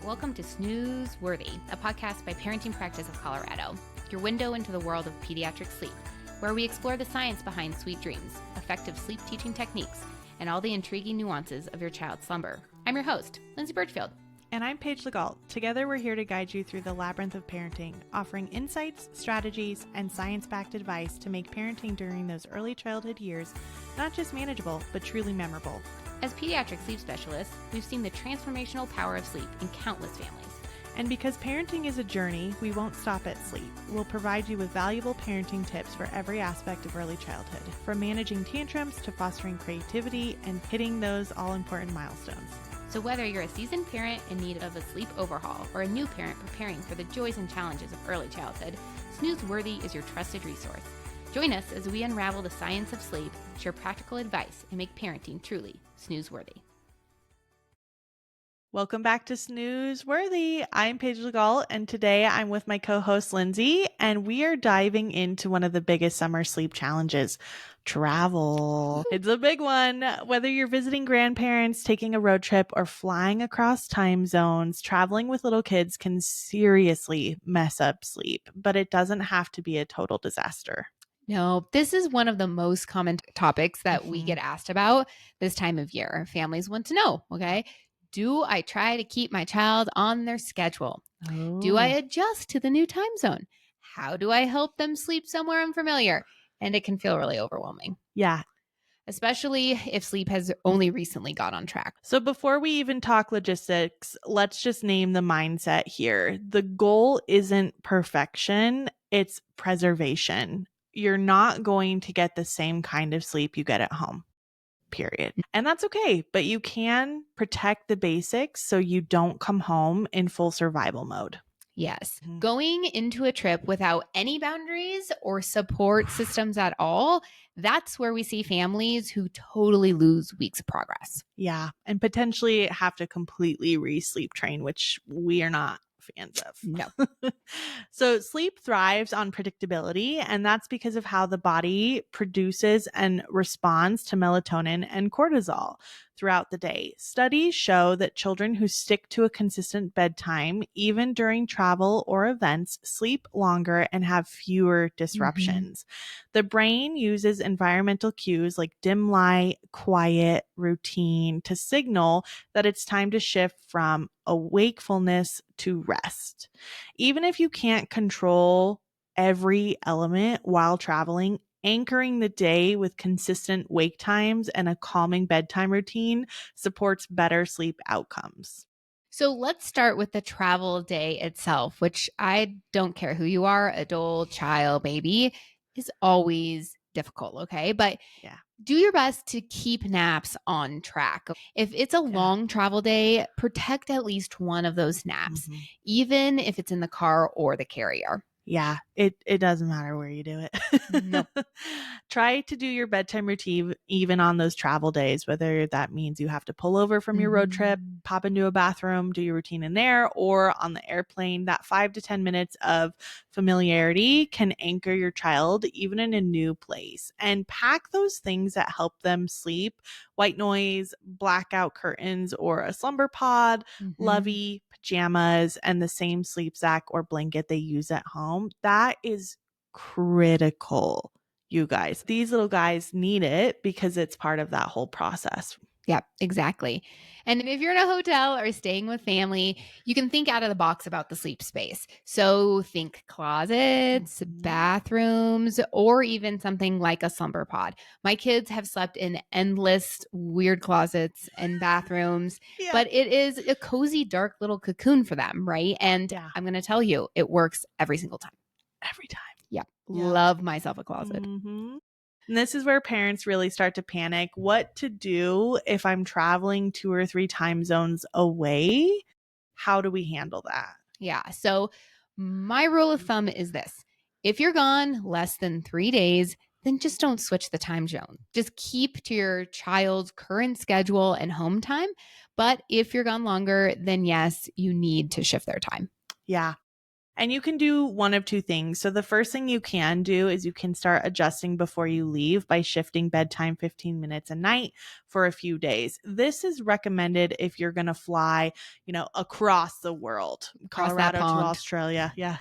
Welcome to Snooze Worthy, a podcast by Parenting Practice of Colorado, your window into the world of pediatric sleep, where we explore the science behind sweet dreams, effective sleep teaching techniques, and all the intriguing nuances of your child's slumber. I'm your host, Lindsay Birchfield. And I'm Paige Legault. Together, we're here to guide you through the labyrinth of parenting, offering insights, strategies, and science-backed advice to make parenting during those early childhood years not just manageable, but truly memorable. As pediatric sleep specialists, we've seen the transformational power of sleep in countless families. And because parenting is a journey, we won't stop at sleep. We'll provide you with valuable parenting tips for every aspect of early childhood, from managing tantrums to fostering creativity and hitting those all-important milestones. So whether you're a seasoned parent in need of a sleep overhaul or a new parent preparing for the joys and challenges of early childhood, Snooze Worthy is your trusted resource. Join us as we unravel the science of sleep, share practical advice, and make parenting truly snooze-worthy. Welcome back to Snooze Worthy. I'm Paige Legault, and today I'm with my co-host Lindsay, and we are diving into one of the biggest summer sleep challenges, travel. It's a big one. Whether you're visiting grandparents, taking a road trip, or flying across time zones, traveling with little kids can seriously mess up sleep, but it doesn't have to be a total disaster. No, this is one of the most common topics that we get asked about this time of year. Families want to know, okay, do I try to keep my child on their schedule? Oh. Do I adjust to the new time zone? How do I help them sleep somewhere unfamiliar? And it can feel really overwhelming. Yeah. Especially if sleep has only recently got on track. So before we even talk logistics, let's just name the mindset here. The goal isn't perfection, it's preservation. You're not going to get the same kind of sleep you get at home, period. And that's okay, but you can protect the basics so you don't come home in full survival mode. Yes. Going into a trip without any boundaries or support systems at all, that's where we see families who totally lose weeks of progress. Yeah. And potentially have to completely re-sleep train, which we are not fans of. No. So sleep thrives on predictability, and that's because of how the body produces and responds to melatonin and cortisol throughout the day. Studies show that children who stick to a consistent bedtime, even during travel or events, sleep longer and have fewer disruptions. The brain uses environmental cues like dim light, quiet, routine to signal that it's time to shift from wakefulness to rest. Even if you can't control every element while traveling, anchoring the day with consistent wake times and a calming bedtime routine supports better sleep outcomes. So let's start with the travel day itself, which I don't care who you are, adult, child, baby, is always difficult, okay? But Yeah. do your best to keep naps on track. If it's a long travel day, protect at least one of those naps, even if it's in the car or the carrier. Yeah, it doesn't matter where you do it. Nope. Try to do your bedtime routine even on those travel days, whether that means you have to pull over from your road trip, pop into a bathroom, do your routine in there, or on the airplane. That 5 to 10 minutes of familiarity can anchor your child even in a new place. And pack those things that help them sleep: white noise, blackout curtains, or a slumber pod, lovey, pajamas, and the same sleep sack or blanket they use at home. That is critical, you guys. These little guys need it because it's part of that whole process. Yep, exactly. And if you're in a hotel or staying with family, you can think out of the box about the sleep space. So think closets, bathrooms, or even something like a slumber pod. My kids have slept in endless weird closets and bathrooms, but it is a cozy, dark little cocoon for them, right? And I'm going to tell you, it works every single time. Every time. Yeah. Love myself a closet. And this is where parents really start to panic. What to do if I'm traveling 2 or 3 time zones away? How do we handle that? Yeah. So my rule of thumb is this: if you're gone less than 3 days, then just don't switch the time zone. Just keep to your child's current schedule and home time. But if you're gone longer, then yes, you need to shift their time. Yeah. And you can do one of two things. So the first thing you can do is you can start adjusting before you leave by shifting bedtime 15 minutes a night for a few days. This is recommended if you're going to fly, across the world, Across that Colorado to pond. Australia. Yeah.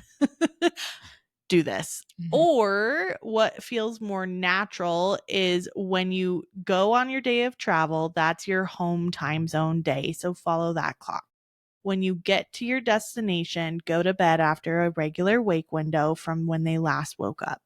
Do this. Mhm. Or what feels more natural is when you go on your day of travel, that's your home time zone day. So follow that clock. When you get to your destination, go to bed after a regular wake window from when they last woke up.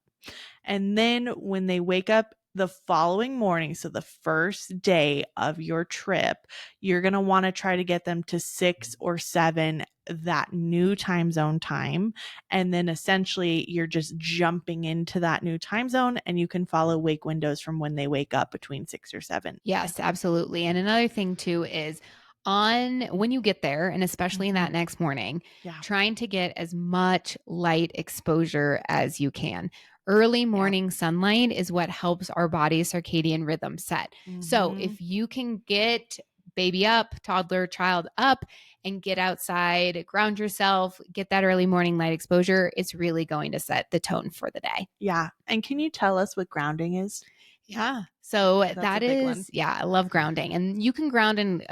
And then when they wake up the following morning, so the first day of your trip, you're going to want to try to get them to 6 or 7, that new time zone time. And then essentially you're just jumping into that new time zone and you can follow wake windows from when they wake up between 6 or 7. Yes, absolutely. And another thing too is on when you get there, and especially in Mm-hmm. that next morning, Yeah. trying to get as much light exposure as you can. Early Yeah. morning sunlight is what helps our body's circadian rhythm set. So Mm-hmm. if you can get baby up, toddler, child up, and get outside, ground yourself, get that early morning light exposure, it's really going to set the tone for the day. Yeah. And can you tell us what grounding is? Yeah. So That's a that big one. is, yeah, I love grounding. And you can ground in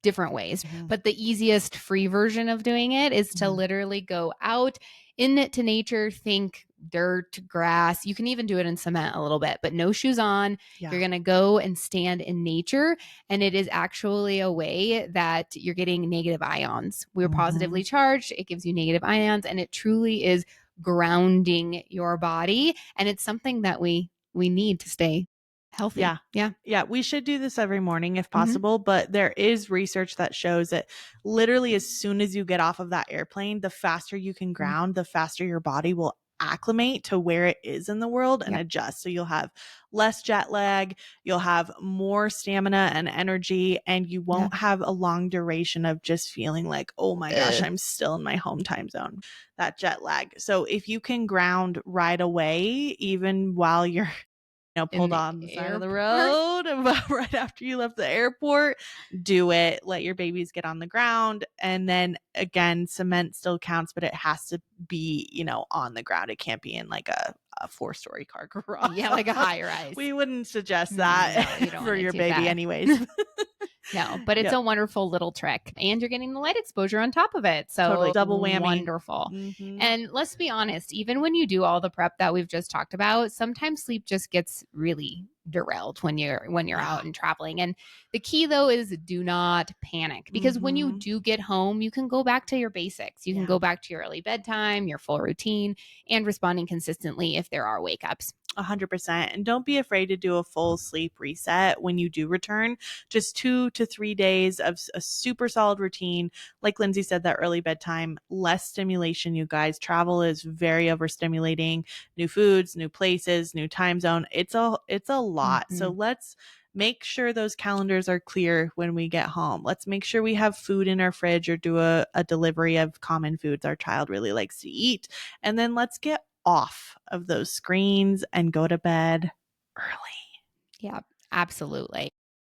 different ways, Mhm. but the easiest free version of doing it is to Mhm. literally go out into nature, think dirt, grass. You can even do it in cement a little bit, but no shoes on. Yeah. You're going to go and stand in nature. And it is actually a way that you're getting negative ions. We're positively charged. It gives you negative ions, and it truly is grounding your body. And it's something that we need to stay healthy. Yeah. Yeah. Yeah, we should do this every morning if Mhm. possible, but there is research that shows that literally as soon as you get off of that airplane, the faster you can ground, the faster your body will acclimate to where it is in the world and Yep. adjust. So you'll have less jet lag, you'll have more stamina and energy, and you won't have a long duration of just feeling like, oh my gosh, I'm still in my home time zone, that jet lag. So if you can ground right away, even while you're In pulled the on the side of the airport. road right after you left the airport, do it. Let your babies get on the ground. And then again, cement still counts, but it has to be, on the ground. It can't be in like a 4-story car garage. Yeah, like a high rise. We wouldn't suggest No, that you don't for want to your do baby that. anyways. No, but it's Yep. a wonderful little trick. And you're getting the light exposure on top of it. So Totally. Double whammy. wonderful. Mhm. And let's be honest, even when you do all the prep that we've just talked about, sometimes sleep just gets really derailed when you're Yeah. out and traveling. And the key though is do not panic, because when you Mhm. do get home, you can go back to your basics. You can Yeah. go back to your early bedtime, your full routine, and responding consistently if there are wake ups. 100%. And don't be afraid to do a full sleep reset when you do return. Just 2 to 3 days of a super solid routine. Like Lindsay said, that early bedtime, less stimulation, you guys. Travel is very overstimulating. New foods, new places, new time zone. It's a lot. So let's make sure those calendars are clear when we get home. Let's make sure we have food in our fridge or do a delivery of common foods our child really likes to eat. And then let's get off of those screens and go to bed early. Yeah, absolutely.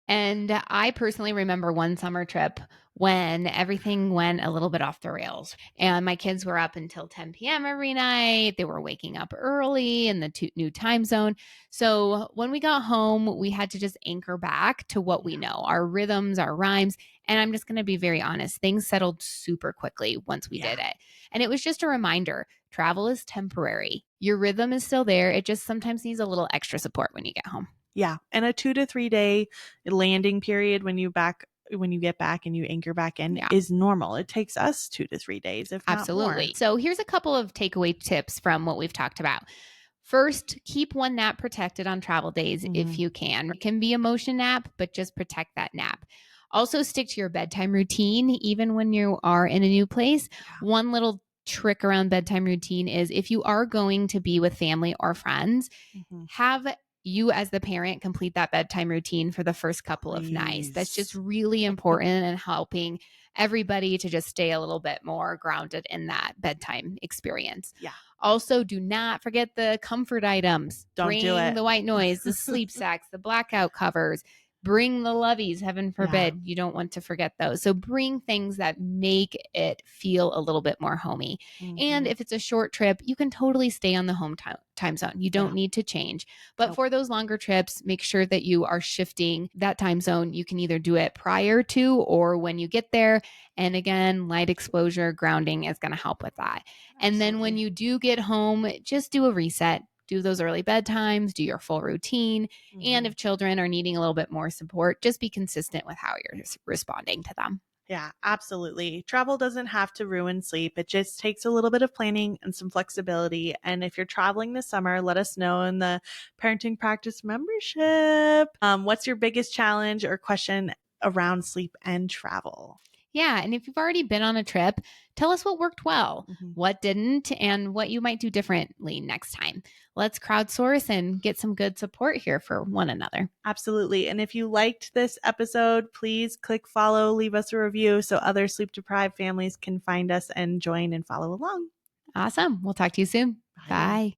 And I personally remember one summer trip when everything went a little bit off the rails. And my kids were up until 10 p.m. every night. They were waking up early in the new time zone. So when we got home, we had to just anchor back to what we know, our rhythms, our rhymes. And I'm just going to be very honest, things settled super quickly once we did it. And it was just a reminder, travel is temporary. Your rhythm is still there. It just sometimes needs a little extra support when you get home. Yeah. And a 2 to 3 day landing period when you get back and you anchor back in is normal. It takes us 2 to 3 days, if not more. Absolutely. So here's a couple of takeaway tips from what we've talked about. First, keep one nap protected on travel days if you can. It can be a motion nap, but just protect that nap. Also, stick to your bedtime routine, even when you are in a new place. One little trick around bedtime routine is if you are going to be with family or friends, have you as the parent complete that bedtime routine for the first couple of nights. That's just really important and helping everybody to just stay a little bit more grounded in that bedtime experience. Yeah. Also, do not forget the comfort items. Don't do Bring it. the white noise, the sleep sacks, the blackout covers. Bring the loveys, heaven Yeah. forbid. You don't want to forget those. So bring things that make it feel a little bit more homey. And Mhm. if it's a short trip, you can totally stay on the home time zone. You don't Yeah. need to change. But Nope. for those longer trips, make sure that you are shifting that time zone. You can either do it prior to or when you get there. And again, light exposure grounding is going to help with that. And then when Absolutely. you do get home, just do a reset. Do those early bedtimes, do your full routine. And Mhm. if children are needing a little bit more support, just be consistent with how you're responding to them. Yeah, absolutely. Travel doesn't have to ruin sleep. It just takes a little bit of planning and some flexibility. And if you're traveling this summer, let us know in the Parenting Practice membership. What's your biggest challenge or question around sleep and travel? Yeah. And if you've already been on a trip, tell us what worked well, Mhm. what didn't, and what you might do differently next time. Let's crowdsource and get some good support here for one another. Absolutely. And if you liked this episode, please click follow, leave us a review so other sleep deprived families can find us and join and follow along. Awesome. We'll talk to you soon. Bye. Bye.